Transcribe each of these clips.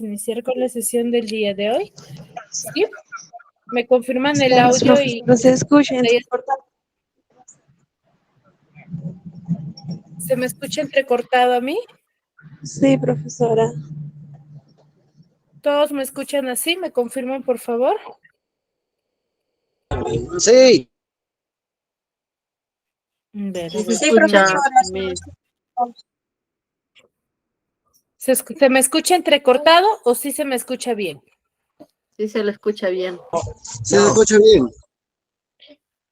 Iniciar con la sesión del día de hoy. ¿Sí? Me confirman el Los audio y profesores se escuchan. ¿se me escucha entrecortado a mí? Sí, profesora. ¿Todos me escuchan así? ¿Me confirman, por favor? Sí. Ver, Sí, se escucha. ¿Se me escucha entrecortado o sí se me escucha bien? Sí se lo escucha bien. Sí, se escucha bien.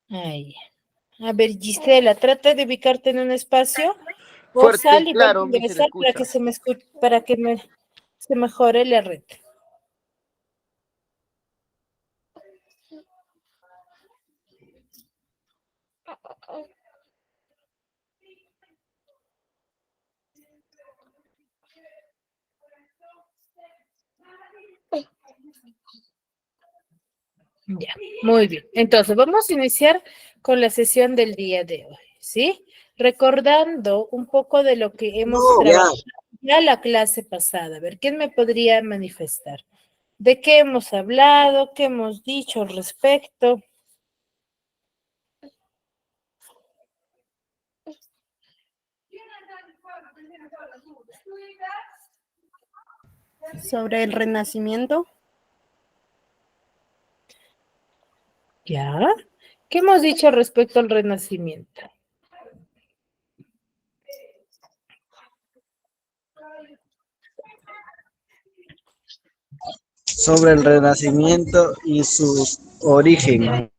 Ay. A ver, Gisela, trata de ubicarte en un espacio o Fuerte sal y y vuelve a claro, se le ingresar para escucha. que se me escuche, para que se mejore la red. Ya, muy bien. Entonces, vamos a iniciar con la sesión del día de hoy, ¿sí? Recordando un poco de lo que hemos Ya. trabajado ya la clase pasada. A ver, ¿quién me podría manifestar? ¿De qué hemos hablado? ¿Qué hemos dicho al respecto? Sobre el Renacimiento. ¿Ya? ¿Qué hemos dicho respecto al Renacimiento? Sobre el Renacimiento y su origen.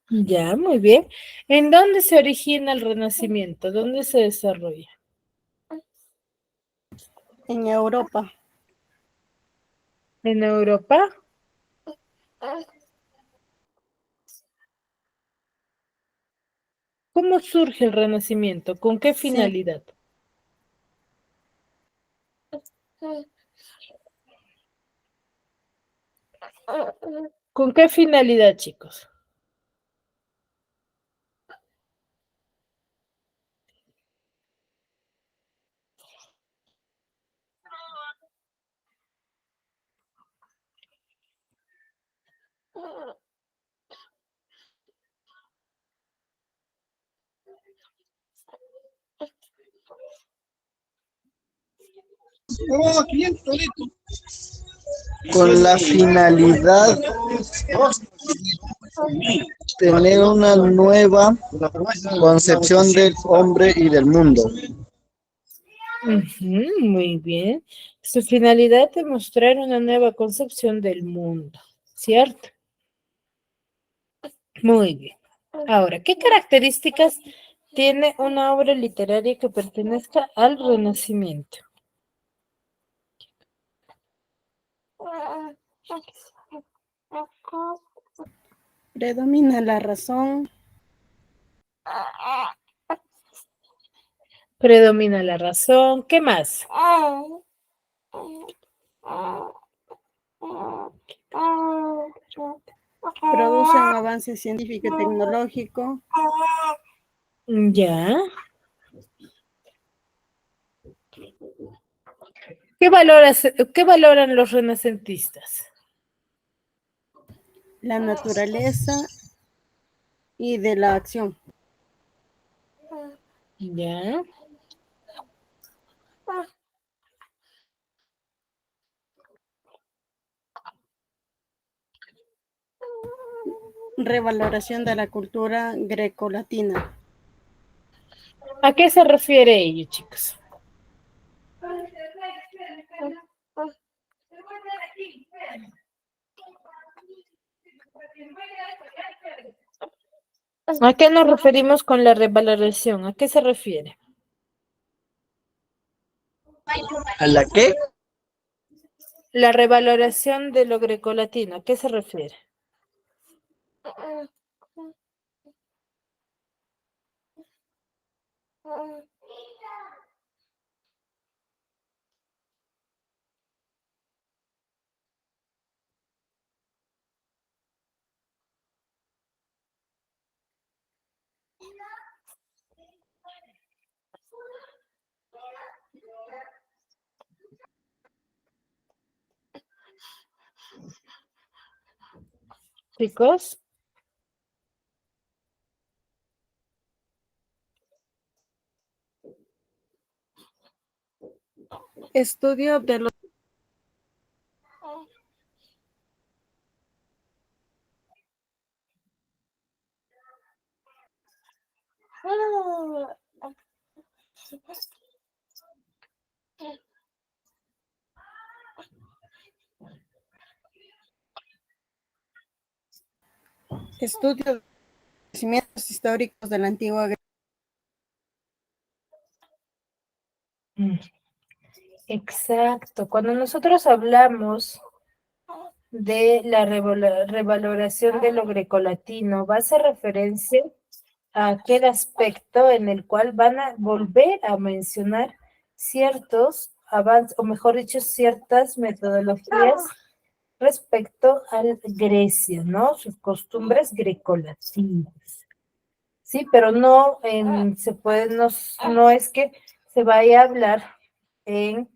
Ya, muy bien. ¿En dónde se origina el Renacimiento? ¿Dónde se desarrolla? En Europa. ¿En Europa? ¿Cómo surge el Renacimiento? ¿Con qué Sí, finalidad? ¿Con qué finalidad, chicos? Con la finalidad de tener una nueva concepción del hombre y del mundo. Ujú, muy bien. Su finalidad es mostrar una nueva concepción del mundo, ¿cierto? Muy bien. Ahora, ¿qué características tiene una obra literaria que pertenezca al Renacimiento? predomina la razón, Predomina la razón. ¿Qué más? produce un avance científico y tecnológico, Ya. ¿Qué valoran los renacentistas? la naturaleza y de la acción. Ya. Revaloración de la cultura grecolatina. ¿A qué se refiere ello, chicos? ¿A qué nos referimos con la revaloración? ¿A qué se refiere? ¿A la qué? La revaloración de lo grecolatino, ¿a qué se refiere? chicos? Estudio de los estudio de los acontecimientos históricos de la antigua Grecia. Mm, Exacto. Cuando nosotros hablamos de la revaloración de lo grecolatino, va a hacer referencia a aquel aspecto en el cual van a volver a mencionar ciertos avances, o mejor dicho, ciertas metodologías respecto a Grecia, ¿no? Sus costumbres grecolatinas. Sí, pero no se puede, no es que se vaya a hablar en,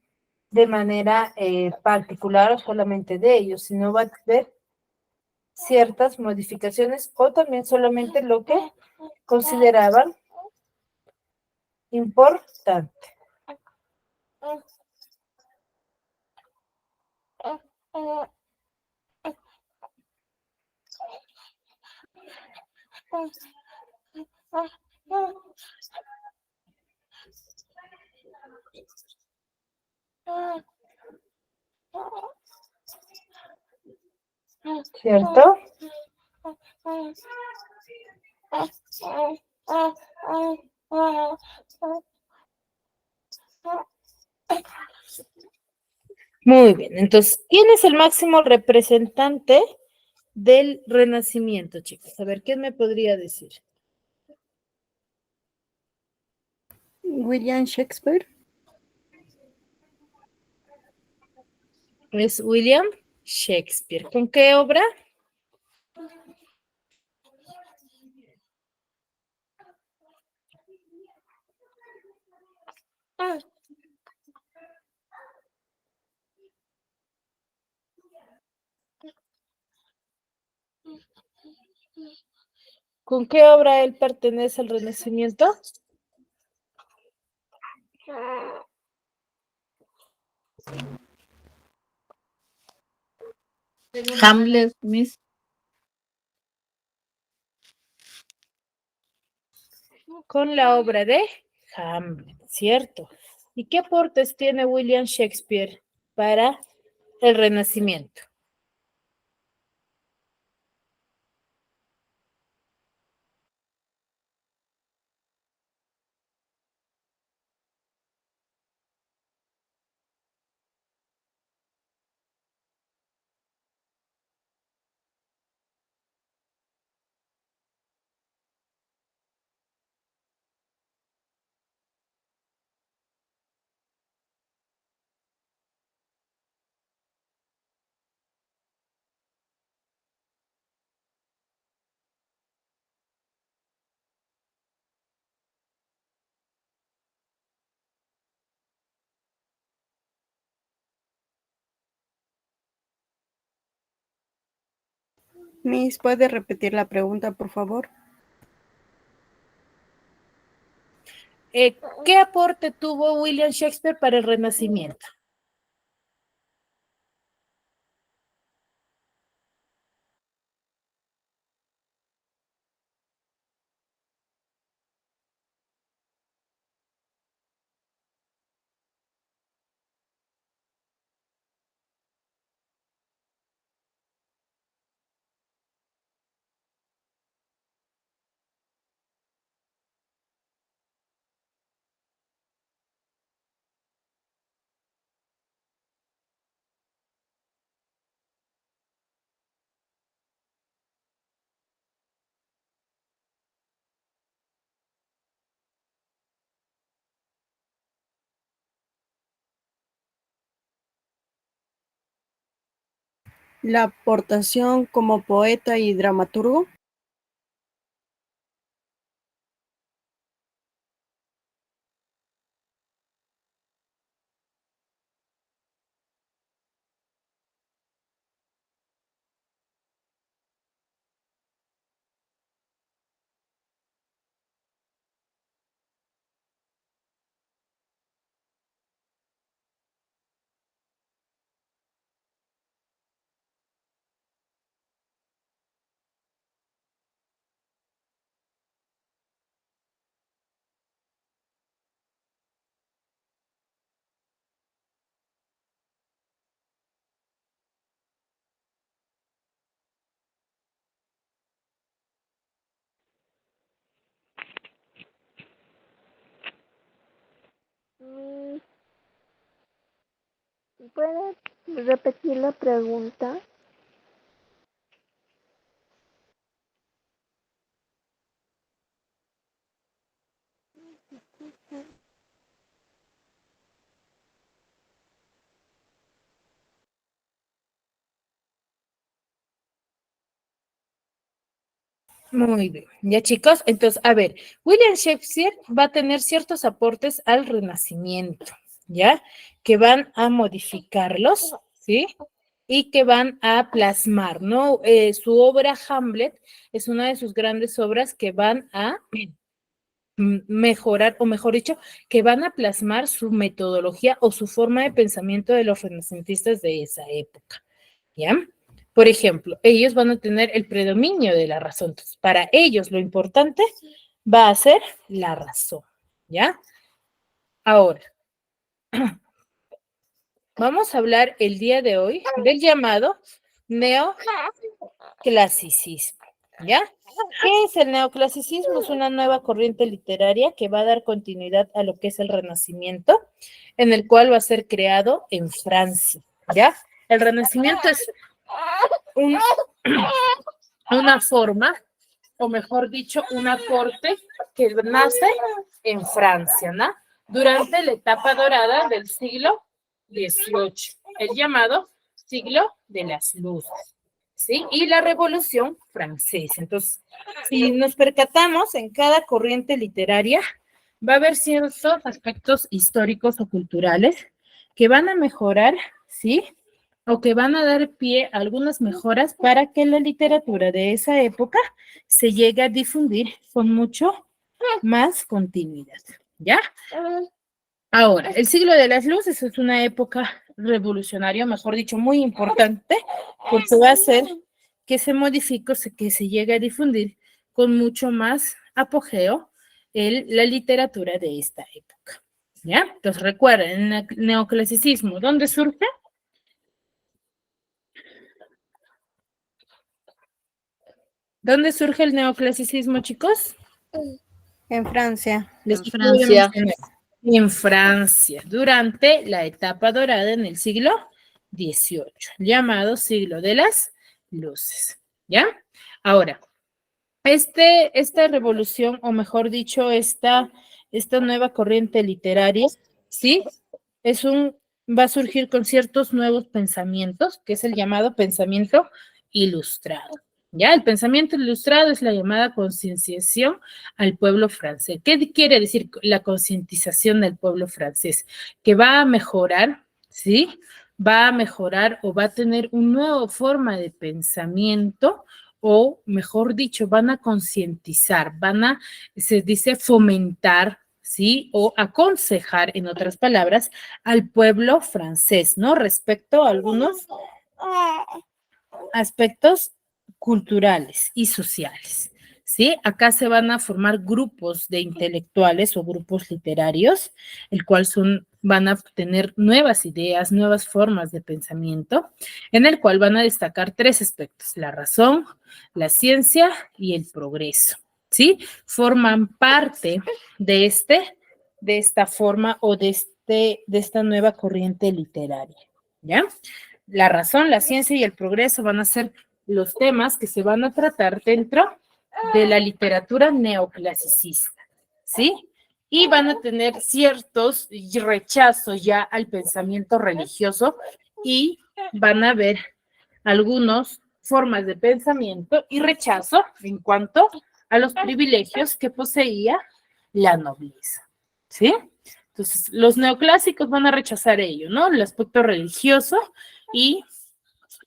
de manera particular o solamente de ellos, sino va a haber ciertas modificaciones o también solamente lo que consideraban importante. ¿Cierto? Muy bien, entonces, ¿quién es el máximo representante del Renacimiento, chicos? A ver, ¿quién me podría decir? William Shakespeare. Es William Shakespeare. ¿Con qué obra? ¿Con qué obra él pertenece al Renacimiento? Hamlet, Miss. Con la obra de Hamlet, ¿cierto? ¿Y qué aportes tiene William Shakespeare para el Renacimiento? Miss, ¿puede repetir la pregunta, por favor? ¿Qué aporte tuvo William Shakespeare para el Renacimiento? La aportación como poeta y dramaturgo. ¿Puedes repetir la pregunta? Muy bien, ya chicos, entonces, a ver, William Shakespeare va a tener ciertos aportes al Renacimiento, ¿ya? Que van a modificarlos, ¿sí? Y que van a plasmar, ¿no? Su obra Hamlet es una de sus grandes obras que van a mejorar, o mejor dicho, que van a plasmar su metodología o su forma de pensamiento de los renacentistas de esa época, ¿ya? Por ejemplo, ellos van a tener el predominio de la razón. Entonces, para ellos lo importante va a ser la razón, ¿ya? Ahora, vamos a hablar el día de hoy del llamado neoclasicismo, ¿ya? ¿Qué es el neoclasicismo? Es una nueva corriente literaria que va a dar continuidad a lo que es el Renacimiento, en el cual va a ser creado en Francia, ¿ya? El Renacimiento es una forma, o mejor dicho, una corte que nace en Francia, ¿no? Durante la etapa dorada del siglo XVIII, el llamado siglo de las luces, ¿sí? Y la Revolución Francesa. Entonces, si nos percatamos, en cada corriente literaria va a haber ciertos aspectos históricos o culturales que van a mejorar, ¿sí? O que van a dar pie a algunas mejoras para que la literatura de esa época se llegue a difundir con mucho más continuidad, ¿ya? Ahora, el siglo de las luces es una época revolucionaria, mejor dicho, muy importante, porque va a hacer que se modifique, que se llegue a difundir con mucho más apogeo la literatura de esta época, ¿ya? Entonces, recuerden, el neoclasicismo, ¿dónde surge? ¿Dónde surge el neoclasicismo, chicos? En Francia. Les En voy a Francia. mencionar. En Francia, durante la etapa dorada en el siglo XVIII, llamado siglo de las luces, ¿ya? Ahora, esta revolución, o mejor dicho, esta nueva corriente literaria, ¿sí? Va a surgir con ciertos nuevos pensamientos, que es el llamado pensamiento ilustrado. ¿Ya? El pensamiento ilustrado es la llamada concienciación al pueblo francés. ¿Qué quiere decir la concientización del pueblo francés? Que va a mejorar, ¿sí? Va a mejorar o va a tener una nueva forma de pensamiento, o mejor dicho, van a concientizar, se dice fomentar, ¿sí? O aconsejar, en otras palabras, al pueblo francés, ¿no? Respecto a algunos aspectos culturales y sociales, ¿sí? Acá se van a formar grupos de intelectuales o grupos literarios, el cual van a tener nuevas ideas, nuevas formas de pensamiento, en el cual van a destacar tres aspectos: la razón, la ciencia y el progreso, ¿sí? Forman parte de esta forma o de esta nueva corriente literaria, ¿ya? La razón, la ciencia y el progreso van a ser los temas que se van a tratar dentro de la literatura neoclasicista, ¿sí? Y van a tener ciertos rechazos ya al pensamiento religioso, y van a haber algunas formas de pensamiento y rechazo en cuanto a los privilegios que poseía la nobleza, ¿sí? Entonces, los neoclásicos van a rechazar ello, ¿no? El aspecto religioso y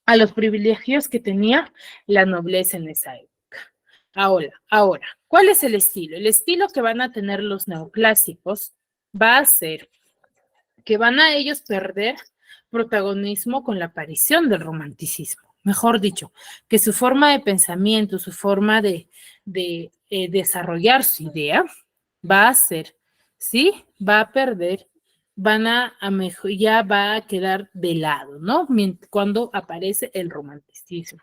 a los privilegios que tenía la nobleza en esa época. Ahora, ¿cuál es el estilo? El estilo que van a tener los neoclásicos va a ser que van a ellos perder protagonismo con la aparición del romanticismo. Mejor dicho, que su forma de pensamiento, su forma de desarrollar su idea va a ser, ¿sí? Va a perder, ya va a quedar de lado, ¿no? Cuando aparece el romanticismo.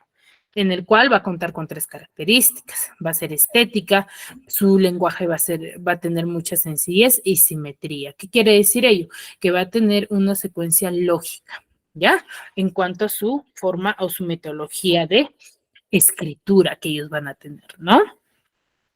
en el cual va a contar con 3 características. Va a ser estética, su lenguaje va a tener mucha sencillez y simetría. ¿Qué quiere decir ello? Que va a tener una secuencia lógica, ¿ya? En cuanto a su forma o su metodología de escritura que ellos van a tener, ¿no?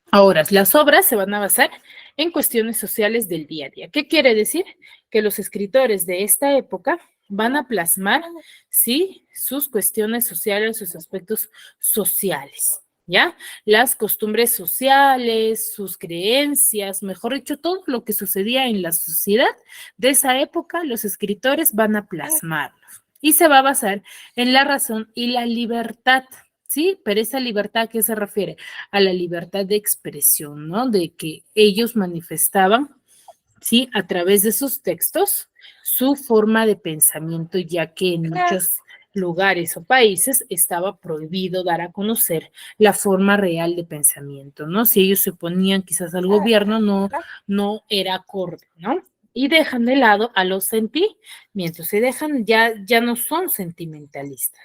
Ahora, las obras se van a basar en cuestiones sociales del día a día. ¿Qué quiere decir? Que los escritores de esta época van a plasmar, sí, sus cuestiones sociales, sus aspectos sociales, ¿ya? Las costumbres sociales, sus creencias, mejor dicho, todo lo que sucedía en la sociedad de esa época, los escritores van a plasmarlos. Y se va a basar en la razón y la libertad, ¿sí? Pero esa libertad, ¿a qué se refiere? A la libertad de expresión, ¿no? De que ellos manifestaban, ¿sí? A través de sus textos, su forma de pensamiento, ya que en muchos lugares o países estaba prohibido dar a conocer la forma real de pensamiento, ¿no? Si ellos se oponían quizás al gobierno, no era acorde, ¿no? Y dejan de lado a los sentimientos, se dejan, ya no son sentimentalistas.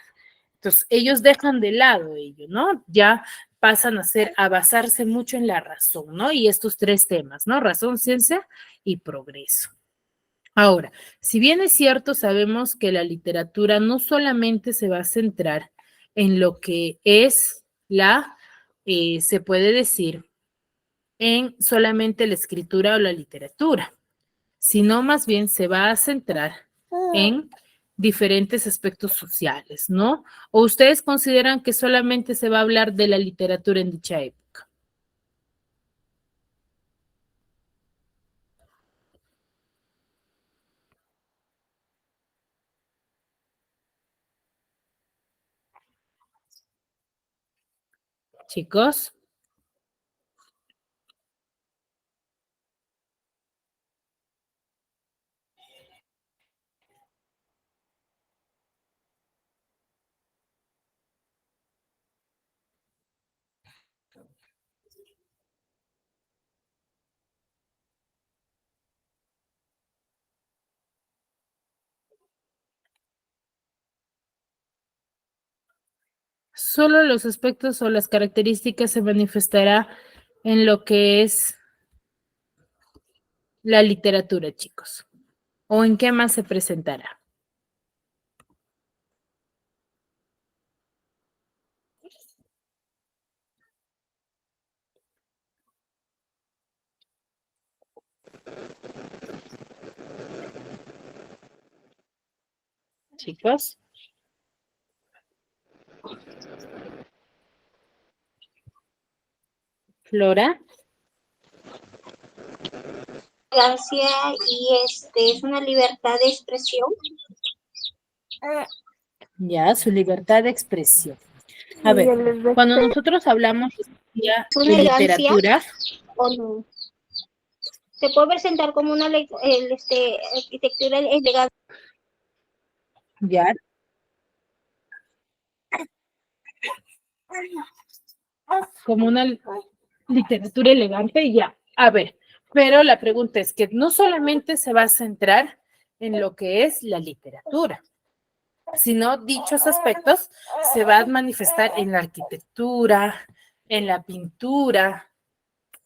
Entonces, ellos dejan de lado ello, ¿no? Ya pasan a basarse mucho en la razón, ¿no? Y estos 3 temas, ¿no? Razón, ciencia y progreso. Ahora, si bien es cierto, sabemos que la literatura no solamente se va a centrar en lo que es se puede decir, en solamente la escritura o la literatura, sino más bien se va a centrar en diferentes aspectos sociales, ¿no? ¿O ustedes consideran que solamente se va a hablar de la literatura en dicha época? Chicos, solo los aspectos o las características se manifestará en lo que es la literatura, chicos. ¿O en qué más se presentará? Chicos. Flora. Y es una libertad de expresión. Ya, su libertad de expresión. A Y ver, el cuando nosotros hablamos ya ¿Una de elegancia? literatura, ¿O no? Se puede presentar como una arquitectura elegante. ya, como una literatura elegante, ya. A ver, pero la pregunta es que no solamente se va a centrar en lo que es la literatura, sino dichos aspectos se van a manifestar en la arquitectura, en la pintura,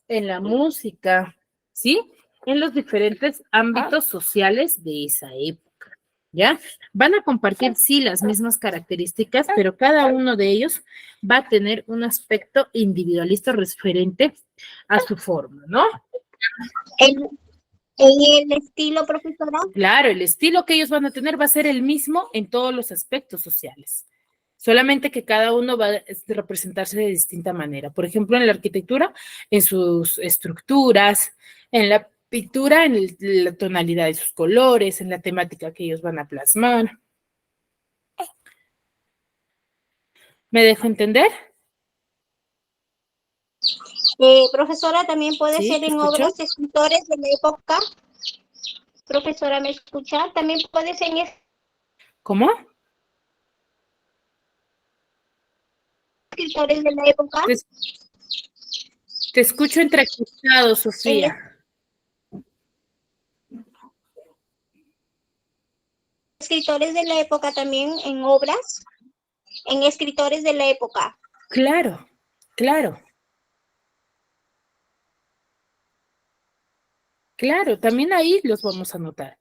en la música, ¿sí? En los diferentes ámbitos sociales de esa época, ¿ya? Van a compartir, sí, las mismas características, pero cada uno de ellos va a tener un aspecto individualista referente a su forma, ¿no? En el estilo, profesora. Claro, el estilo que ellos van a tener va a ser el mismo en todos los aspectos sociales. Solamente que cada uno va a representarse de distinta manera. Por ejemplo, en la arquitectura, en sus estructuras, en la pintura, en la tonalidad de sus colores, en la temática que ellos van a plasmar. ¿Me dejo entender? Profesora, también puede Sí, ser ¿te en escucho? obras de escritores de la época. Profesora, ¿me escucha? También puede ser en ¿Cómo? escritores de la época. Te escucho entrecortado, En Sofía. escritores de la época también en obras. en escritores de la época. Claro, claro, claro, también ahí los vamos a anotar.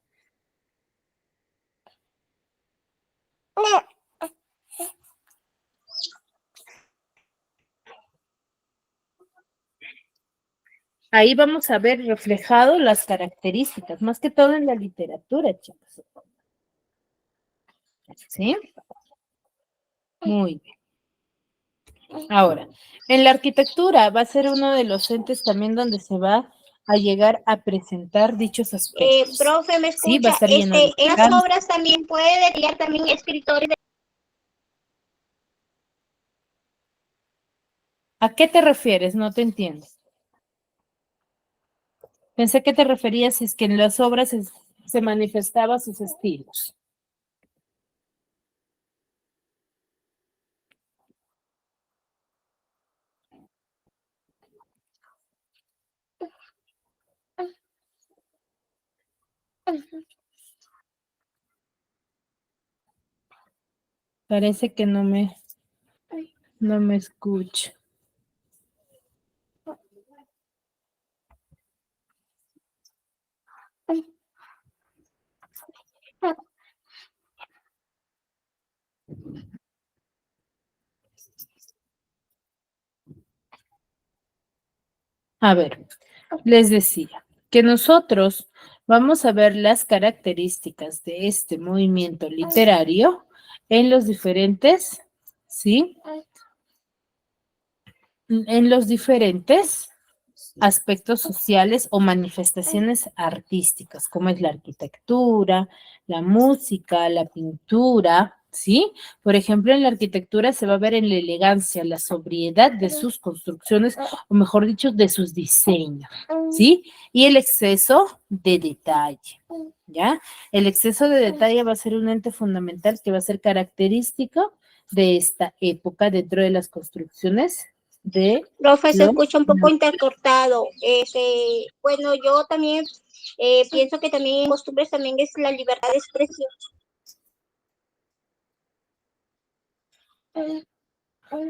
Ahí vamos a ver reflejado las características, más que todo en la literatura, chicos. ¿Sí? Muy bien. Ahora, en la arquitectura va a ser uno de los entes también donde se va a llegar a presentar dichos aspectos. Profe, ¿me Sí, va a escucha? estar lleno de En las obras también puede detallar también escritores de... ¿A qué te refieres? No te entiendo. Pensé que te referías si es que en las obras se manifestaban sus estilos. Parece que no me escucha. A ver, les decía que nosotros vamos a ver las características de este movimiento literario en los diferentes, ¿sí? En los diferentes aspectos sociales o manifestaciones artísticas, como es la arquitectura, la música, la pintura, ¿sí? Por ejemplo, en la arquitectura se va a ver en la elegancia, la sobriedad de sus construcciones, o mejor dicho, de sus diseños, ¿sí? Y el exceso de detalle, ¿ya? El exceso de detalle va a ser un ente fundamental que va a ser característico de esta época dentro de las construcciones de Profe, se los... escucha un poco intercortado. Bueno, yo también pienso que también en costumbres también es la libertad de expresión.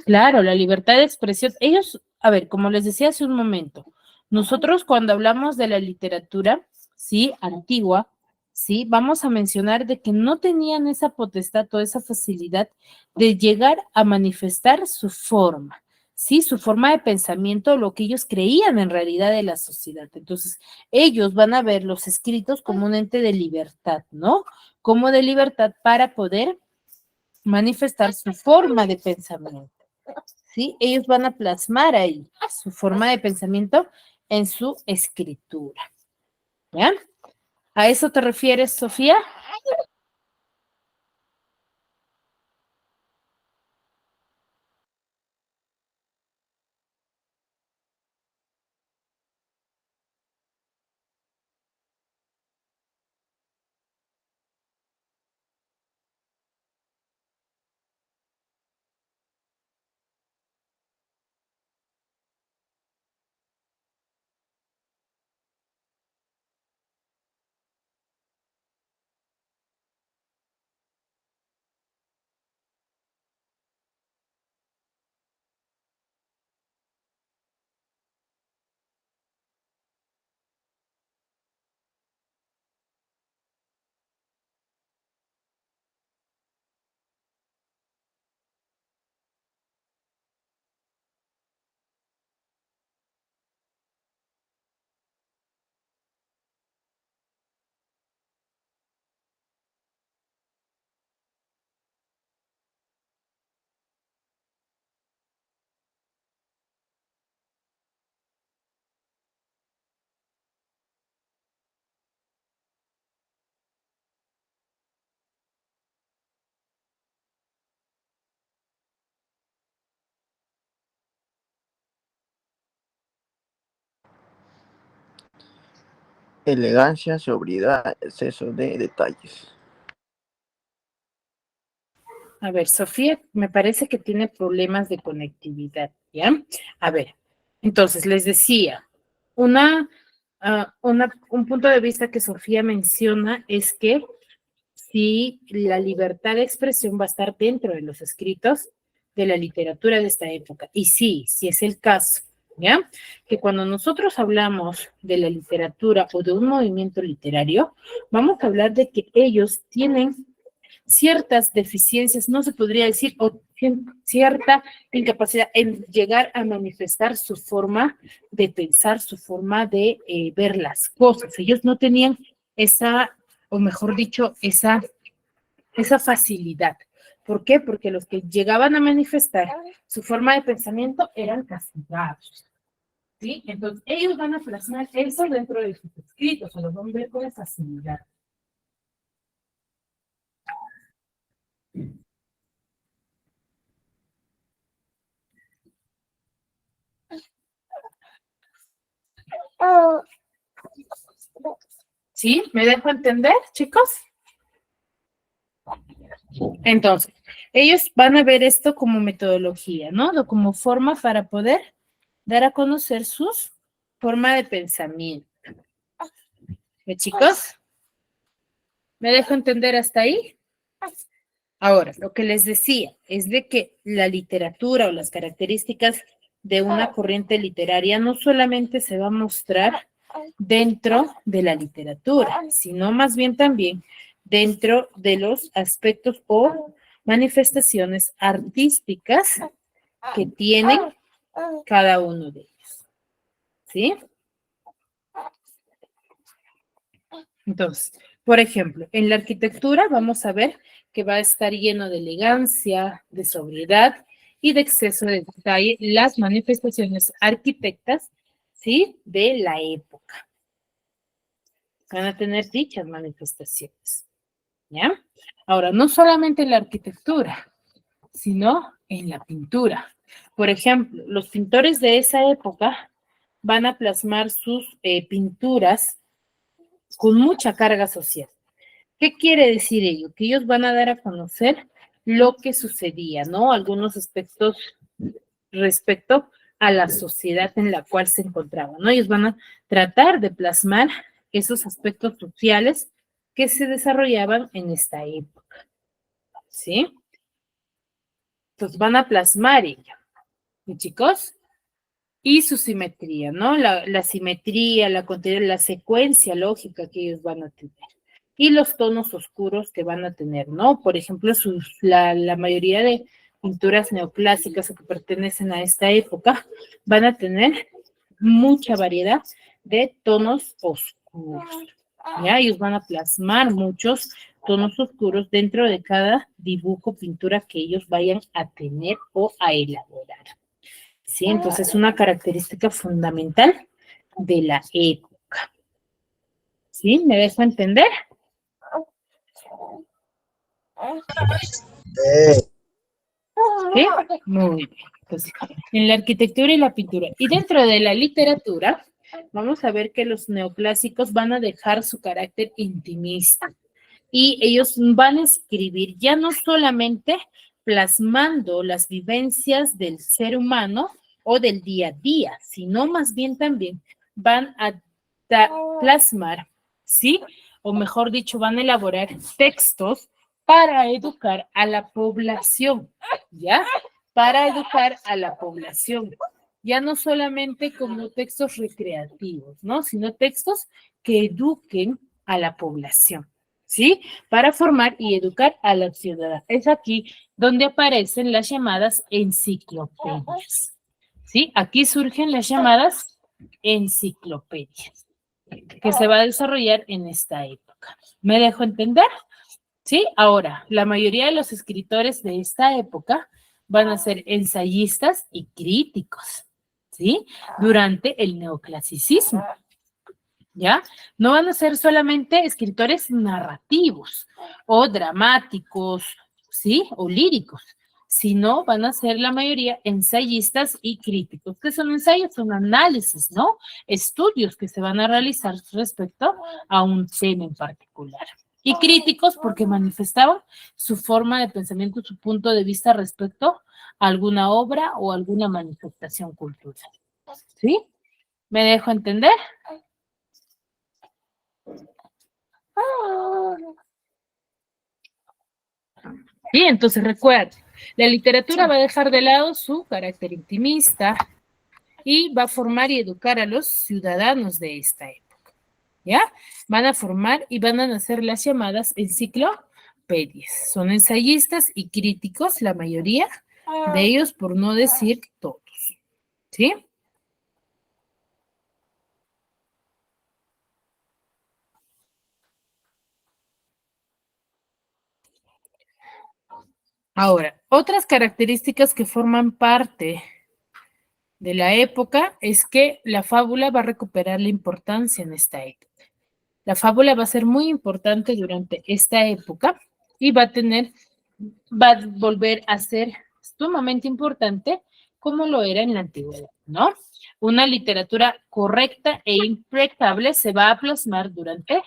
Claro, la libertad de expresión. Ellos, a ver, como les decía hace un momento, nosotros cuando hablamos de la literatura, sí, antigua, sí, vamos a mencionar de que no tenían esa potestad o esa facilidad de llegar a manifestar su forma, sí, su forma de pensamiento, lo que ellos creían en realidad de la sociedad. Entonces, ellos van a ver los escritos como un ente de libertad, ¿no? Como de libertad para poder manifestar su forma de pensamiento, ¿sí? Ellos van a plasmar ahí su forma de pensamiento en su escritura, ¿ya? ¿A eso te refieres, Sofía? Elegancia, sobriedad, exceso de detalles. A ver, Sofía, me parece que tiene problemas de conectividad, ¿ya? A ver, entonces les decía, un punto de vista que Sofía menciona es que si la libertad de expresión va a estar dentro de los escritos de la literatura de esta época. Y sí, sí es el caso, ¿ya? Que cuando nosotros hablamos de la literatura o de un movimiento literario, vamos a hablar de que ellos tienen ciertas deficiencias, no se podría decir, o cierta incapacidad en llegar a manifestar su forma de pensar, su forma de ver las cosas. Ellos no tenían esa, o mejor dicho, esa facilidad. ¿Por qué? Porque los que llegaban a manifestar su forma de pensamiento eran castigados. ¿Sí? Entonces, ellos van a plasmar eso dentro de sus escritos, o lo van a ver con facilidad. ¿Sí? ¿Me dejo entender, chicos? Entonces, ellos van a ver esto como metodología, ¿no? O como forma para poder dar a conocer sus forma de pensamiento. ¿Me, chicos? ¿Me dejo entender hasta ahí? Ahora, lo que les decía es de que la literatura o las características de una corriente literaria no solamente se va a mostrar dentro de la literatura, sino más bien también dentro de los aspectos o manifestaciones artísticas que tienen cada uno de ellos. ¿Sí? Entonces, por ejemplo, en la arquitectura vamos a ver que va a estar lleno de elegancia, de sobriedad y de exceso de detalle las manifestaciones arquitectas, ¿sí? De la época. Van a tener dichas manifestaciones, ¿ya? Ahora, no solamente en la arquitectura, sino en la pintura. Por ejemplo, los pintores de esa época van a plasmar sus pinturas con mucha carga social. ¿Qué quiere decir ello? Que ellos van a dar a conocer lo que sucedía, ¿no? Algunos aspectos respecto a la sociedad en la cual se encontraban, ¿no? Ellos van a tratar de plasmar esos aspectos sociales que se desarrollaban en esta época, ¿sí? Entonces van a plasmar ello, ¿y chicos? Y su simetría, ¿no? La simetría, la secuencia lógica que ellos van a tener. Y los tonos oscuros que van a tener, ¿no? Por ejemplo, la mayoría de pinturas neoclásicas que pertenecen a esta época van a tener mucha variedad de tonos oscuros, ¿ya? Ellos van a plasmar muchos tonos oscuros dentro de cada dibujo, pintura que ellos vayan a tener o a elaborar. ¿Sí? Entonces es una característica fundamental de la época. ¿Sí? ¿Me dejo entender? ¿Sí? Muy bien. Entonces, en la arquitectura y la pintura. Y dentro de la literatura, vamos a ver que los neoclásicos van a dejar su carácter intimista. Y ellos van a escribir ya no solamente plasmando las vivencias del ser humano o del día a día, sino más bien también van a plasmar, ¿sí? O mejor dicho, van a elaborar textos para educar a la población, ¿ya? Para educar a la población. Ya no solamente como textos recreativos, ¿no? Sino textos que eduquen a la población, ¿sí? Para formar y educar a la ciudad. Es aquí donde aparecen las llamadas enciclopedias, ¿sí? Aquí surgen las llamadas enciclopedias que se va a desarrollar en esta época. ¿Me dejo entender? ¿Sí? Ahora, la mayoría de los escritores de esta época van a ser ensayistas y críticos, ¿sí? Durante el neoclasicismo, ¿ya? No van a ser solamente escritores narrativos o dramáticos, ¿sí? O líricos, sino van a ser la mayoría ensayistas y críticos. ¿Qué son ensayos? Son análisis, ¿no? Estudios que se van a realizar respecto a un tema en particular. Y críticos porque manifestaban su forma de pensamiento, su punto de vista respecto a alguna obra o alguna manifestación cultural. ¿Sí? ¿Me dejo entender? Sí, entonces recuerda, la literatura va a dejar de lado su carácter intimista y va a formar y educar a los ciudadanos de esta época, ¿ya? Van a formar y van a nacer las llamadas enciclopedias. Son ensayistas y críticos, la mayoría de ellos, por no decir todos, ¿sí? Ahora, otras características que forman parte de la época es que la fábula va a recuperar la importancia en esta época. La fábula va a ser muy importante durante esta época y va a volver a ser sumamente importante como lo era en la antigüedad, ¿no? Una literatura correcta e impecable se va a plasmar durante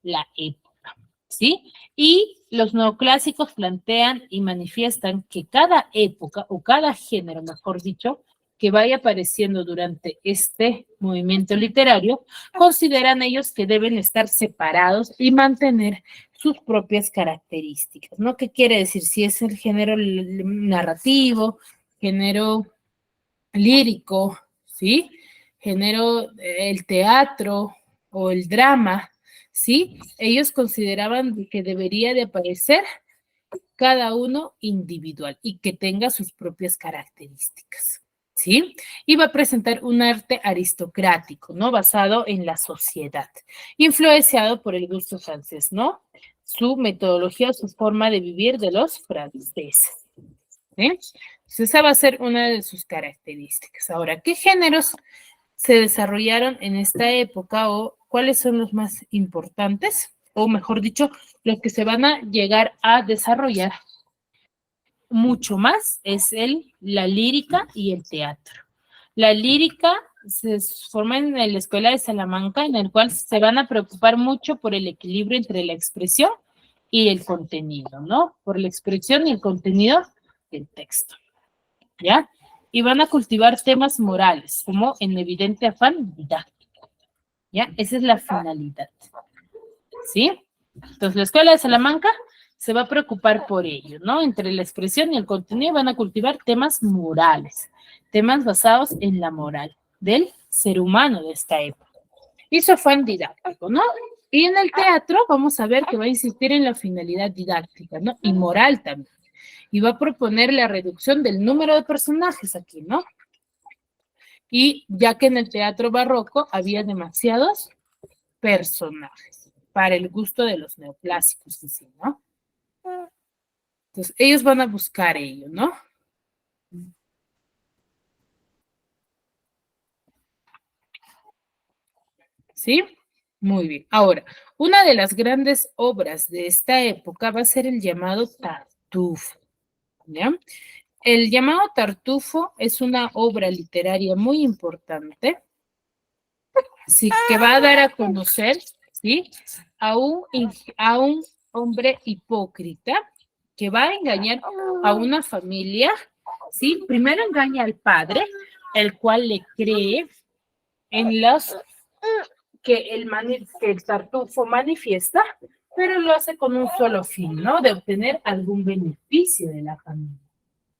la época, ¿sí? Y los neoclásicos plantean y manifiestan que cada época o cada género, mejor dicho, que vaya apareciendo durante este movimiento literario, consideran ellos que deben estar separados y mantener sus propias características, ¿no? ¿Qué quiere decir? Si es el género narrativo, género lírico, ¿sí? Género, el teatro o el drama, ¿sí? Ellos consideraban que debería de aparecer cada uno individual y que tenga sus propias características, ¿sí? Y va a presentar un arte aristocrático, ¿no? Basado en la sociedad, influenciado por el gusto francés, ¿no? Su metodología, su forma de vivir de los franceses, ¿sí? Entonces, esa va a ser una de sus características. Ahora, ¿qué géneros se desarrollaron en esta época o cuáles son los más importantes? O mejor dicho, los que se van a llegar a desarrollar mucho más es la lírica y el teatro. La lírica se forma en la Escuela de Salamanca, en el cual se van a preocupar mucho por el equilibrio entre la expresión y el contenido, ¿no? Por la expresión y el contenido del texto, ¿ya? Y van a cultivar temas morales, como en evidente afán didáctico, ¿ya? Esa es la finalidad, ¿sí? Entonces, la Escuela de Salamanca se va a preocupar por ello, ¿no? Entre la expresión y el contenido van a cultivar temas morales, temas basados en la moral del ser humano de esta época. Y su afán didáctico, ¿no? Y en el teatro vamos a ver que va a insistir en la finalidad didáctica, ¿no? Y moral también. Y va a proponer la reducción del número de personajes aquí, ¿no? Y ya que en el teatro barroco había demasiados personajes para el gusto de los neoclásicos, ¿sí, no? Entonces, ellos van a buscar ello, ¿no? ¿Sí? Muy bien. Ahora, una de las grandes obras de esta época va a ser el llamado Tartufo, ¿ya? El llamado Tartufo es una obra literaria muy importante, sí, que va a dar a conocer, ¿sí? A un hombre hipócrita que va a engañar a una familia, ¿sí? Primero engaña al padre, el cual le cree en los que el Tartufo manifiesta, pero lo hace con un solo fin, ¿no? De obtener algún beneficio de la familia,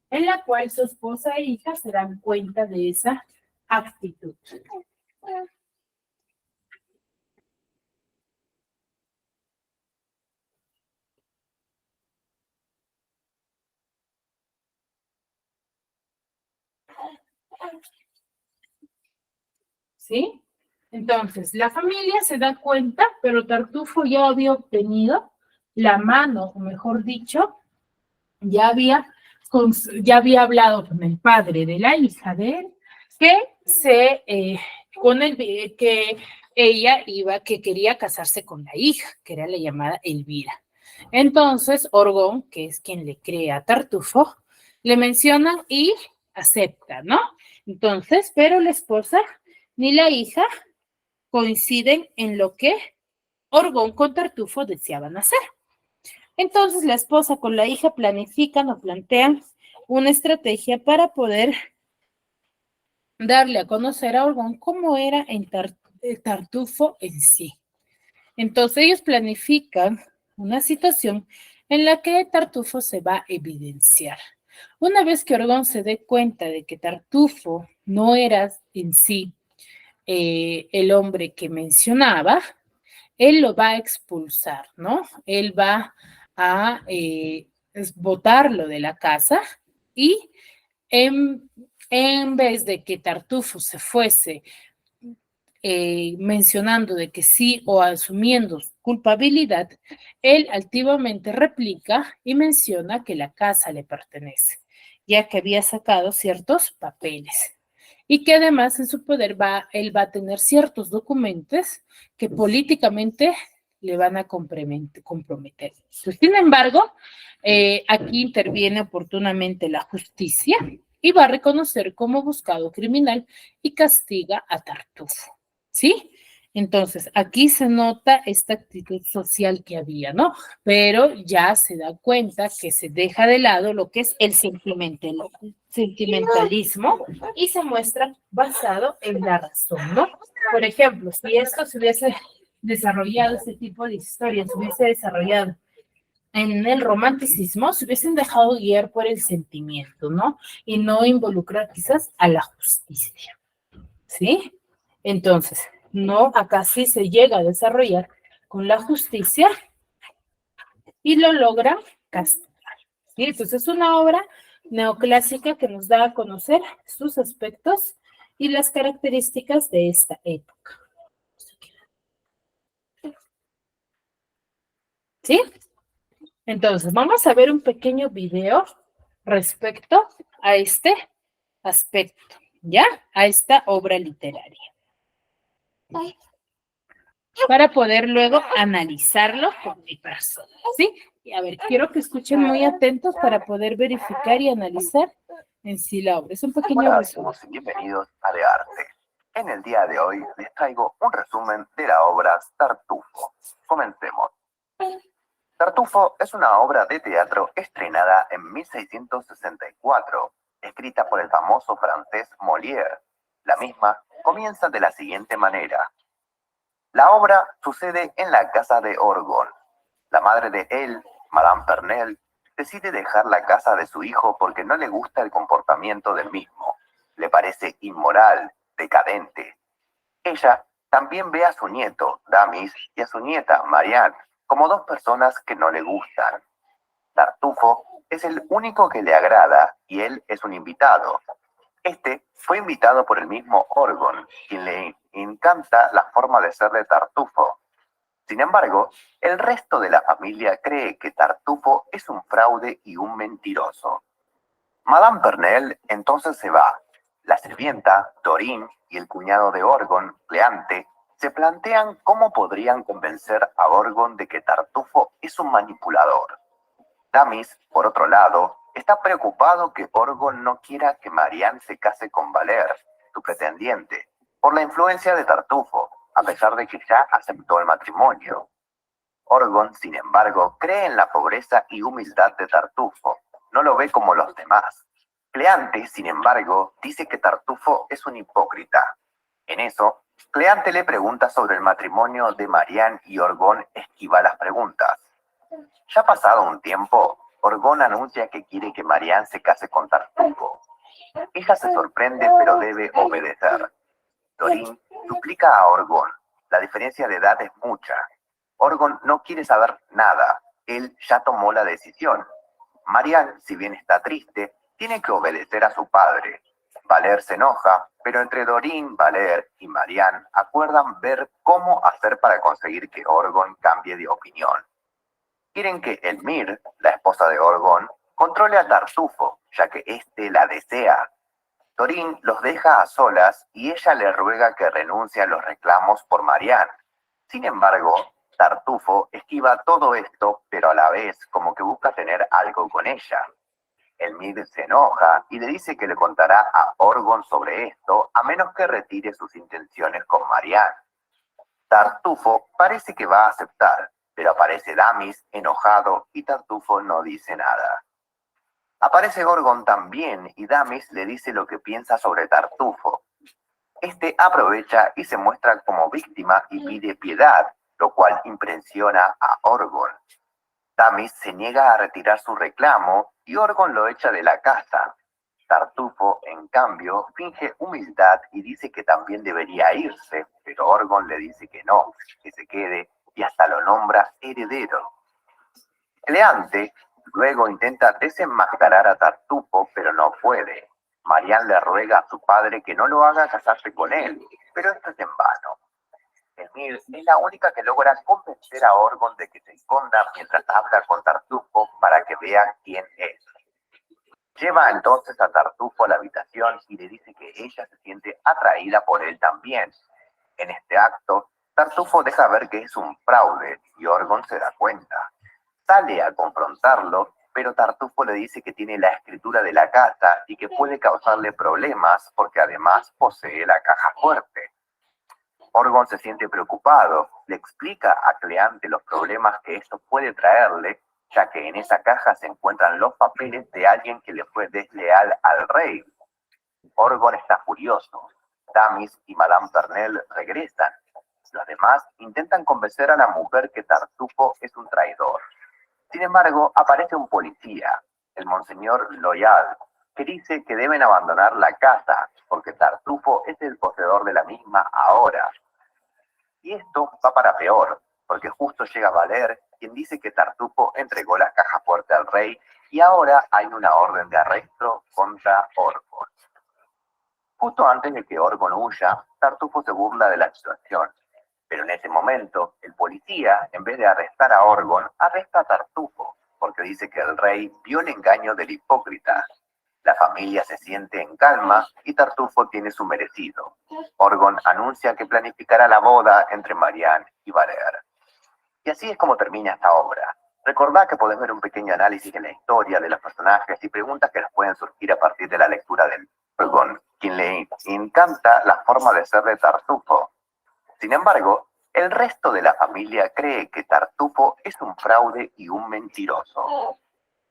en la cual su esposa e hija se dan cuenta de esa actitud. ¿Sí? Entonces, la familia se da cuenta, pero Tartufo ya había obtenido la mano, o mejor dicho, ya había hablado con el padre de la hija de él, que que quería casarse con la hija, que era la llamada Elvira. Entonces, Orgón, que es quien le crea a Tartufo, le menciona y acepta, ¿no? Entonces, pero la esposa ni la hija coinciden en lo que Orgón con Tartufo deseaban hacer. Entonces la esposa con la hija planifican o plantean una estrategia para poder darle a conocer a Orgón cómo era el Tartufo en sí. Entonces ellos planifican una situación en la que Tartufo se va a evidenciar. Una vez que Orgón se dé cuenta de que Tartufo no era en sí el hombre que mencionaba, él lo va a expulsar, ¿no? Él va a botarlo de la casa y en vez de que Tartufo se fuese mencionando de que sí o asumiendo su culpabilidad, él altivamente replica y menciona que la casa le pertenece, ya que había sacado ciertos papeles y que además en su poder él va a tener ciertos documentos que políticamente le van a comprometer. Pues, sin embargo, aquí interviene oportunamente la justicia y va a reconocer como buscado criminal y castiga a Tartufo. ¿Sí? Entonces, aquí se nota esta actitud social que había, ¿no? Pero ya se da cuenta que se deja de lado lo que es el sentimentalismo y se muestra basado en la razón, ¿no? Por ejemplo, si esto se hubiese desarrollado, este tipo de historias se hubiese desarrollado en el romanticismo, se hubiesen dejado guiar por el sentimiento, ¿no? Y no involucrar quizás a la justicia, ¿sí? Entonces, no, acá sí se llega a desarrollar con la justicia y lo logra castigar, ¿sí? Entonces, es una obra neoclásica que nos da a conocer sus aspectos y las características de esta época. ¿Sí? Entonces, vamos a ver un pequeño video respecto a este aspecto, ¿ya? A esta obra literaria. Para poder luego analizarlo con mi persona, ¿sí? Y a ver, quiero que escuchen muy atentos para poder verificar y analizar en sí la obra. Es un pequeño Hola a resumen. todos y bienvenidos a De Arte. En el día de hoy les traigo un resumen de la obra Tartufo. Comencemos. Tartufo es una obra de teatro estrenada en 1664, escrita por el famoso francés Molière. La misma comienza de la siguiente manera. La obra sucede en la casa de Orgon. La madre de él, Madame Pernelle, decide dejar la casa de su hijo porque no le gusta el comportamiento del mismo. Le parece inmoral, decadente. Ella también ve a su nieto, Damis, y a su nieta, Marianne, como dos personas que no le gustan. Tartufo es el único que le agrada y él es un invitado. Este fue invitado por el mismo Orgon, quien le encanta la forma de ser de Tartufo. Sin embargo, el resto de la familia cree que Tartufo es un fraude y un mentiroso. Madame Pernelle entonces se va. La sirvienta, Dorine, y el cuñado de Orgon, Cleante, se plantean cómo podrían convencer a Orgon de que Tartufo es un manipulador. Damis, por otro lado, está preocupado que Orgon no quiera que Marianne se case con Valer, su pretendiente, por la influencia de Tartufo, a pesar de que ya aceptó el matrimonio. Orgon, sin embargo, cree en la pobreza y humildad de Tartufo, no lo ve como los demás. Cleante, sin embargo, dice que Tartufo es un hipócrita. En eso, Cleante le pregunta sobre el matrimonio de Marianne y Orgon esquiva las preguntas. Ya pasado un tiempo, Orgon anuncia que quiere que Marianne se case con Tartufo. Ella se sorprende pero debe obedecer. Dorine suplica a Orgon. La diferencia de edad es mucha. Orgon no quiere saber nada. Él ya tomó la decisión. Marianne, si bien está triste, tiene que obedecer a su padre. Valer se enoja, pero entre Dorine, Valer y Marianne acuerdan ver cómo hacer para conseguir que Orgon cambie de opinión. Quieren que Elmire, la esposa de Orgon, controle a Tartufo, ya que éste la desea. Dorine los deja a solas y ella le ruega que renuncie a los reclamos por Marianne. Sin embargo, Tartufo esquiva todo esto, pero a la vez como que busca tener algo con ella. Elmire se enoja y le dice que le contará a Orgon sobre esto, a menos que retire sus intenciones con Marianne. Tartufo parece que va a aceptar, pero aparece Damis enojado y Tartufo no dice nada. Aparece Orgon también y Damis le dice lo que piensa sobre Tartufo. Este aprovecha y se muestra como víctima y pide piedad, lo cual impresiona a Orgon. Damis se niega a retirar su reclamo y Orgon lo echa de la casa. Tartufo, en cambio, finge humildad y dice que también debería irse, pero Orgon le dice que no, que se quede y hasta lo nombra heredero. Cleante luego intenta desenmascarar a Tartufo, pero no puede. Marian le ruega a su padre que no lo haga casarse con él, pero esto es en vano. Emir es la única que logra convencer a Orgon de que se esconda mientras habla con Tartufo para que vea quién es. Lleva entonces a Tartufo a la habitación y le dice que ella se siente atraída por él también. En este acto, Tartufo deja ver que es un fraude y Orgon se da cuenta. Sale a confrontarlo, pero Tartufo le dice que tiene la escritura de la casa y que puede causarle problemas porque además posee la caja fuerte. Orgon se siente preocupado, le explica a Cleante los problemas que esto puede traerle, ya que en esa caja se encuentran los papeles de alguien que le fue desleal al rey. Orgon está furioso. Damis y Madame Pernelle regresan. Los demás intentan convencer a la mujer que Tartufo es un traidor. Sin embargo, aparece un policía, el Monseñor Loyal, que dice que deben abandonar la casa, porque Tartufo es el poseedor de la misma ahora. Y esto va para peor, porque justo llega Valer, quien dice que Tartufo entregó la caja fuerte al rey y ahora hay una orden de arresto contra Orgon. Justo antes de que Orgon huya, Tartufo se burla de la situación. Pero en ese momento, el policía, en vez de arrestar a Orgon, arresta a Tartufo, porque dice que el rey vio el engaño del hipócrita. La familia se siente en calma y Tartufo tiene su merecido. Orgon anuncia que planificará la boda entre Marian y Valer. Y así es como termina esta obra. Recordad que podés ver un pequeño análisis de la historia, de los personajes y preguntas que les pueden surgir a partir de la lectura del Orgon, quien le encanta la forma de ser de Tartufo. Sin embargo, el resto de la familia cree que Tartufo es un fraude y un mentiroso.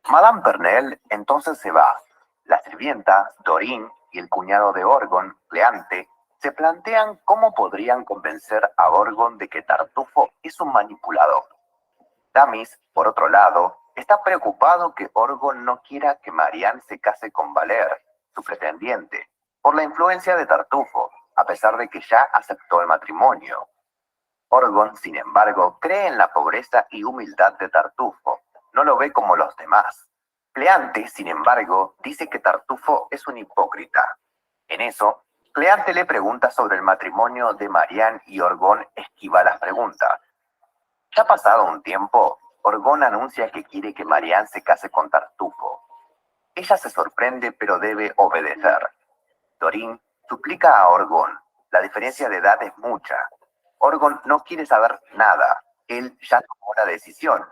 Madame Pernelle entonces se va. La sirvienta, Dorine, y el cuñado de Orgon, Cleante, se plantean cómo podrían convencer a Orgon de que Tartufo es un manipulador. Damis, por otro lado, está preocupado que Orgon no quiera que Marian se case con Valer, su pretendiente, por la influencia de Tartufo, a pesar de que ya aceptó el matrimonio. Orgon, sin embargo, cree en la pobreza y humildad de Tartufo, no lo ve como los demás. Cleante, sin embargo, dice que Tartufo es un hipócrita. En eso, Cleante le pregunta sobre el matrimonio de Marian y Orgon esquiva las preguntas. Ya pasado un tiempo, Orgon anuncia que quiere que Marian se case con Tartufo. Ella se sorprende pero debe obedecer. Dorine suplica a Orgon. La diferencia de edad es mucha. Orgon no quiere saber nada. Él ya tomó la decisión.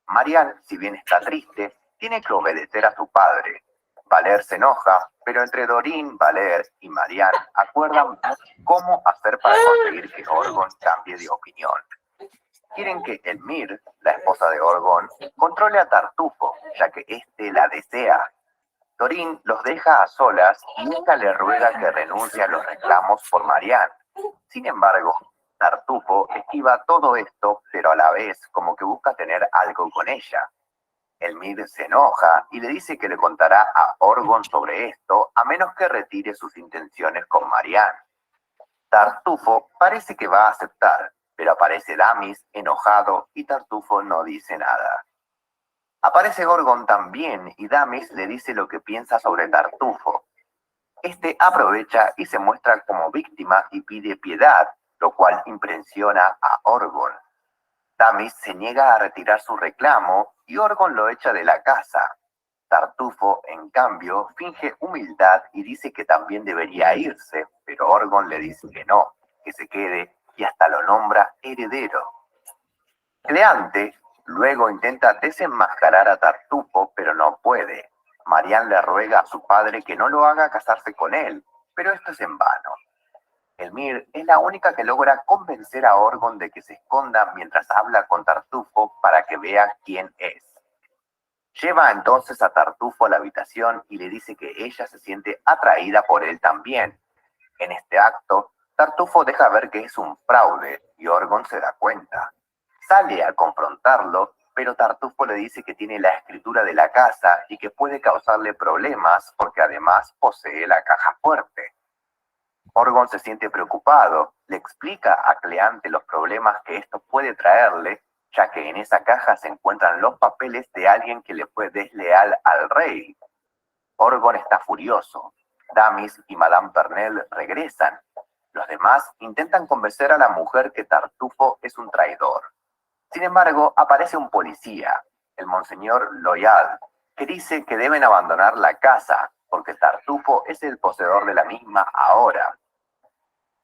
Marian, si bien está triste, tiene que obedecer a su padre. Valer se enoja, pero entre Dorine, Valer y Marian acuerdan cómo hacer para conseguir que Orgon cambie de opinión. Quieren que Elmire, la esposa de Orgon, controle a Tartufo, ya que éste la desea. Dorine los deja a solas y nunca le ruega que renuncie a los reclamos por Marian. Sin embargo, Tartufo esquiva todo esto, pero a la vez como que busca tener algo con ella. Elmire se enoja y le dice que le contará a Orgon sobre esto, a menos que retire sus intenciones con Marian. Tartufo parece que va a aceptar, pero aparece Damis enojado y Tartufo no dice nada. Aparece Orgon también y Damis le dice lo que piensa sobre Tartufo. Este aprovecha y se muestra como víctima y pide piedad, lo cual impresiona a Orgon. Damis se niega a retirar su reclamo y Orgon lo echa de la casa. Tartufo, en cambio, finge humildad y dice que también debería irse, pero Orgon le dice que no, que se quede y hasta lo nombra heredero. Cleante luego intenta desenmascarar a Tartufo, pero no puede. Marian le ruega a su padre que no lo haga casarse con él, pero esto es en vano. Elmire es la única que logra convencer a Orgon de que se esconda mientras habla con Tartufo para que vea quién es. Lleva entonces a Tartufo a la habitación y le dice que ella se siente atraída por él también. En este acto, Tartufo deja ver que es un fraude y Orgon se da cuenta. Sale a confrontarlo, pero Tartufo le dice que tiene la escritura de la casa y que puede causarle problemas porque además posee la caja fuerte. Orgon se siente preocupado, le explica a Cleante los problemas que esto puede traerle, ya que en esa caja se encuentran los papeles de alguien que le fue desleal al rey. Orgon está furioso. Damis y Madame Pernell regresan. Los demás intentan convencer a la mujer que Tartufo es un traidor. Sin embargo, aparece un policía, el Monseñor Loyal, que dice que deben abandonar la casa porque Tartufo es el poseedor de la misma ahora.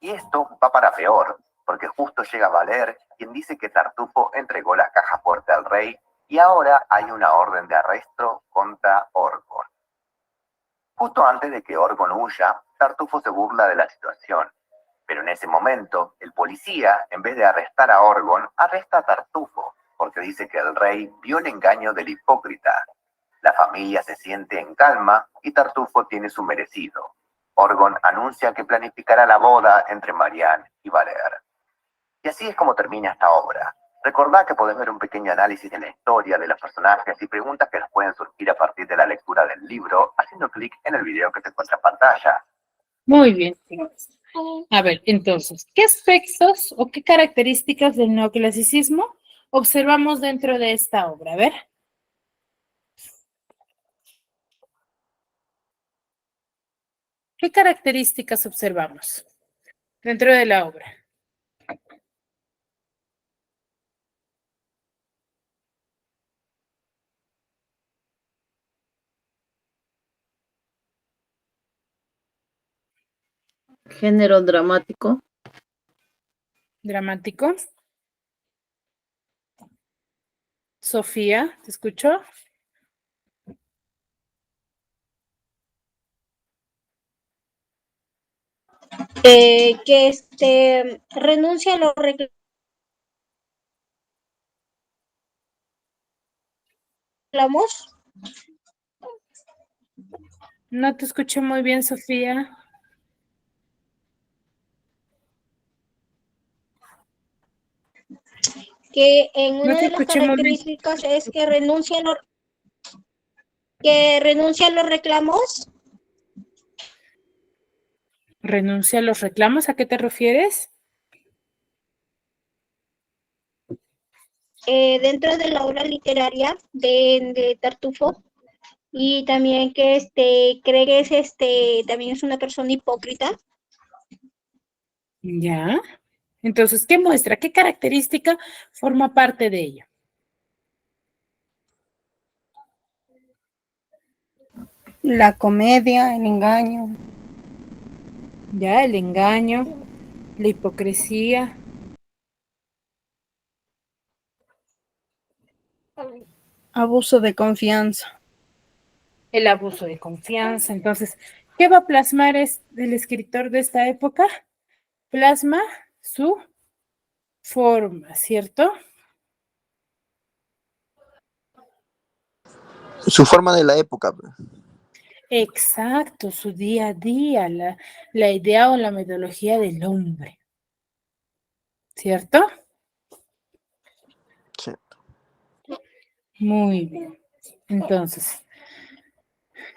Y esto va para peor, porque justo llega Valer, quien dice que Tartufo entregó la caja fuerte al rey y ahora hay una orden de arresto contra Orgon. Justo antes de que Orgon huya, Tartufo se burla de la situación. Pero en ese momento, el policía, en vez de arrestar a Orgon, arresta a Tartufo, porque dice que el rey vio el engaño del hipócrita. La familia se siente en calma y Tartufo tiene su merecido. Orgon anuncia que planificará la boda entre Marianne y Valer. Y así es como termina esta obra. Recordá que podés ver un pequeño análisis de la historia, de los personajes y preguntas que nos pueden surgir a partir de la lectura del libro, haciendo clic en el video que se encuentra en pantalla. Muy bien. A ver, entonces, ¿qué aspectos o qué características del neoclasicismo observamos dentro de esta obra? A ver. ¿Qué características observamos dentro de la obra? Género dramático. Dramático. Sofía, ¿te escucho? Que renuncia a los reclamos. No te escuché muy bien, Sofía. Que en No una te de las escuché muy bien. características es que renuncia a los reclamos. ¿Renuncia a los reclamos? ¿A qué te refieres? Dentro de la obra literaria de Tartufo, y también que cree que es también es una persona hipócrita. Ya. Entonces, ¿qué muestra? ¿Qué característica forma parte de ello? La comedia, el engaño. Ya, el engaño, la hipocresía. Abuso de confianza. El abuso de confianza. Entonces, ¿qué va a plasmar el escritor de esta época? Plasma su forma, ¿cierto? Su forma de la época. Exacto, su día a día, la idea o la metodología del hombre, ¿cierto? Sí. Muy bien. Entonces,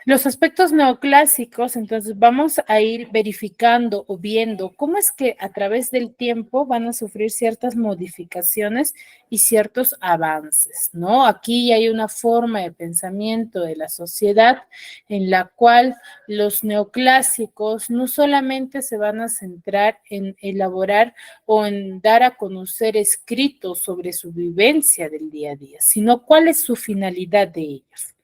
los aspectos neoclásicos, entonces vamos a ir verificando o viendo cómo es que a través del tiempo van a sufrir ciertas modificaciones y ciertos avances, ¿no? Aquí hay una forma de pensamiento de la sociedad en la cual los neoclásicos no solamente se van a centrar en elaborar o en dar a conocer escritos sobre su vivencia del día a día, sino cuál es su finalidad de ellos,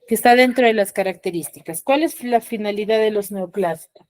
que está dentro de las características. ¿Cuál es la finalidad de los neoclásicos?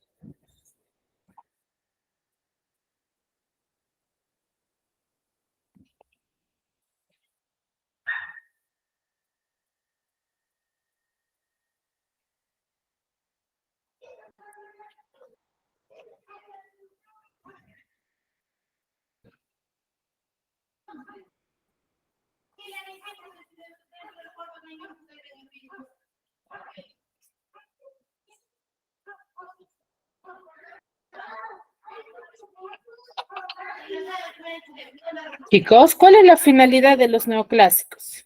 Chicos, ¿cuál es la finalidad de los neoclásicos?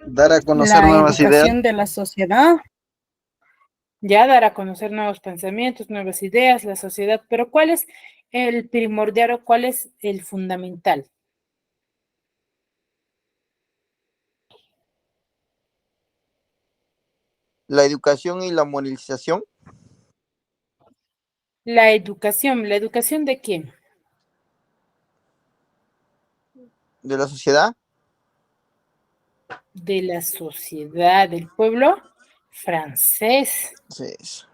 Dar a conocer La nuevas ideas. educación de la sociedad. Ya dar a conocer nuevos pensamientos, nuevas ideas, la sociedad, pero ¿cuál es el primordial o cuál es el fundamental? La educación y la monetización ¿la educación de quién? de la sociedad. De la sociedad, del pueblo francés. Sí, eso.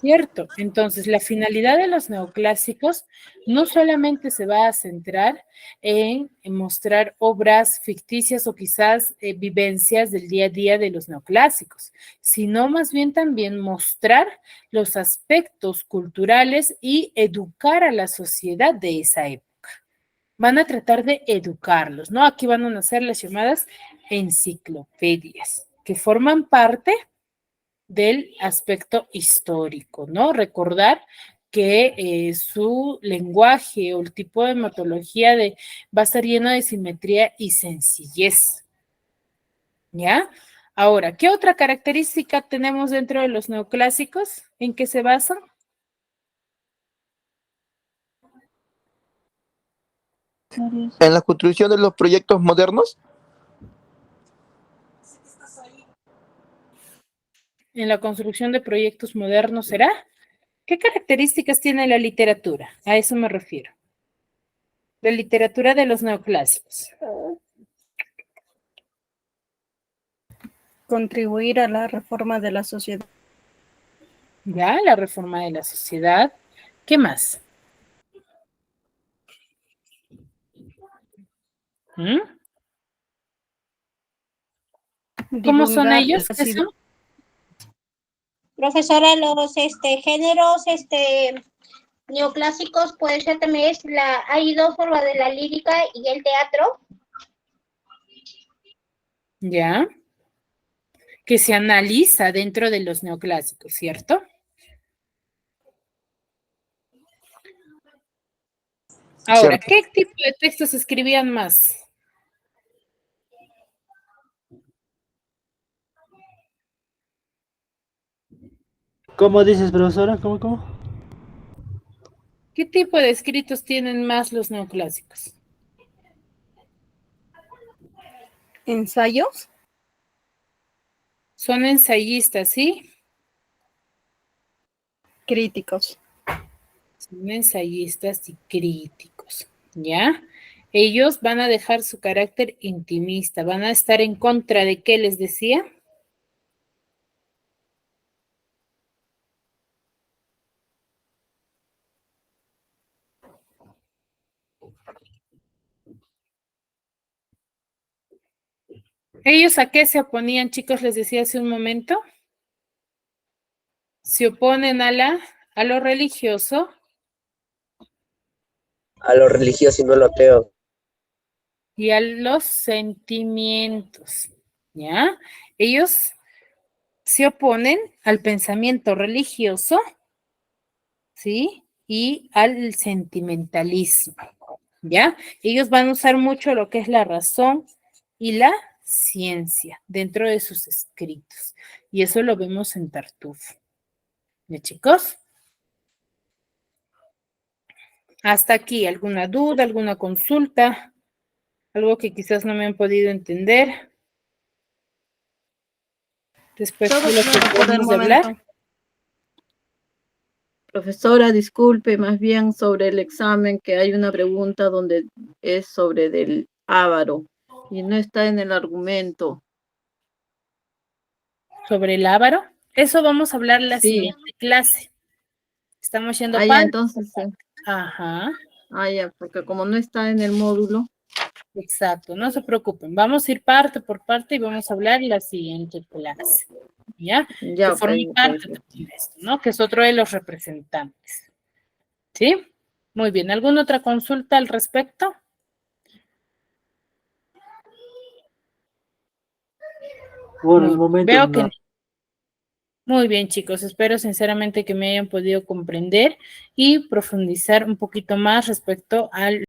Cierto. Entonces, la finalidad de los neoclásicos no solamente se va a centrar en mostrar obras ficticias o quizás vivencias del día a día de los neoclásicos, sino más bien también mostrar los aspectos culturales y educar a la sociedad de esa época. Van a tratar de educarlos, ¿no? Aquí van a nacer las llamadas enciclopedias, que forman parte del aspecto histórico, ¿no? Recordar que su lenguaje o el tipo de metodología va a estar lleno de simetría y sencillez, ¿ya? Ahora, ¿qué otra característica tenemos dentro de los neoclásicos? ¿En qué se basan? En la construcción de los proyectos modernos. En la construcción de proyectos modernos, ¿será? ¿Qué características tiene la literatura? A eso me refiero. La literatura de los neoclásicos. Contribuir a la reforma de la sociedad. Ya, la reforma de la sociedad. ¿Qué más? ¿Mm? ¿Cómo son Divulgar ellos? las ¿Qué son? Profesora, los géneros neoclásicos puede ser también hay dos formas de la lírica y el teatro. Ya. Que se analiza dentro de los neoclásicos, ¿cierto? Ahora, Cierto. ¿qué tipo de textos escribían más? ¿Cómo dices, profesora? ¿Cómo? ¿Qué tipo de escritos tienen más los neoclásicos? Ensayos. Son ensayistas, ¿sí? Críticos. Son ensayistas y críticos, ¿ya? Ellos van a dejar su carácter intimista, van a estar en contra de qué les decía. ¿Ellos a qué se oponían, chicos? Les decía hace un momento. Se oponen a lo religioso. A lo religioso y no lo ateo. Y a los sentimientos, ¿ya? Ellos se oponen al pensamiento religioso, ¿sí? Y al sentimentalismo, ¿ya? Ellos van a usar mucho lo que es la razón y la ciencia dentro de sus escritos. Y eso lo vemos en Tartufo. ¿Ya, chicos? Hasta aquí, ¿alguna duda, alguna consulta? Algo que quizás no me han podido entender. Después Todo de lo que claro por el podemos momento. hablar. Profesora, disculpe, más bien sobre el examen, que hay una pregunta donde es sobre del Ávaro y no está en el argumento. Sobre el Ávaro. Eso vamos a hablar en la Sí. siguiente clase. Estamos yendo Ah, ya, entonces, Ajá, ya, porque como no está en el módulo. exacto, no se preocupen. Vamos a ir parte por parte y vamos a hablar en la siguiente clase. ¿Ya? Ya, Que forma parte de esto, ¿no? Que es otro de los representantes. ¿Sí? Muy bien. ¿Alguna otra consulta al respecto? Por el momento Veo no. que Muy bien, chicos. Espero sinceramente que me hayan podido comprender y profundizar un poquito más respecto al